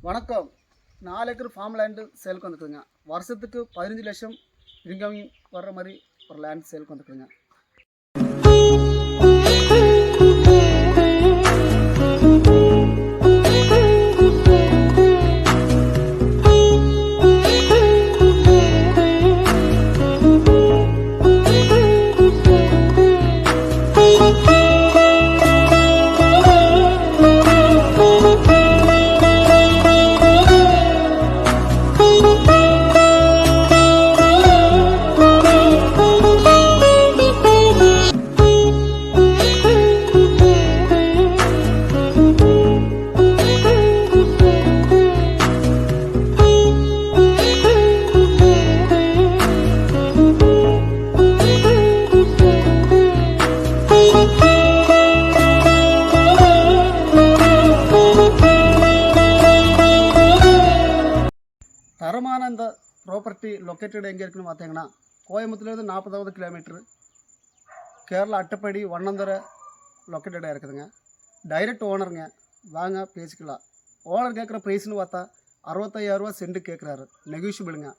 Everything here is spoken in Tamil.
வணக்கம். 4 ஏக்கர் ஃபார்ம் லேண்டு சேலுக்கு வந்துருக்குதுங்க. வருஷத்துக்கு 15 லட்சம் இன்கம் வர்ற மாதிரி ஒரு லேண்ட் சேலுக்கு வந்துருக்குதுங்க. தரமான இந்த ப்ராப்பர்ட்டி லொக்கேட்டட் எங்கே இருக்குன்னு பார்த்தீங்கன்னா, கோயம்புத்தூர்லேருந்து 40வது கிலோமீட்டரு, கேரளா அட்டப்படி வண்ணந்தரை லொக்கேட்டடாக இருக்குதுங்க. டைரக்ட் ஓனருங்க. வாங்க பேசிக்கலாம். ஓனர் கேட்குற ப்ரைஸ்னு பார்த்தா 65,000 சென்ட் கேட்குறாரு. நெகோஷியபிளுங்க.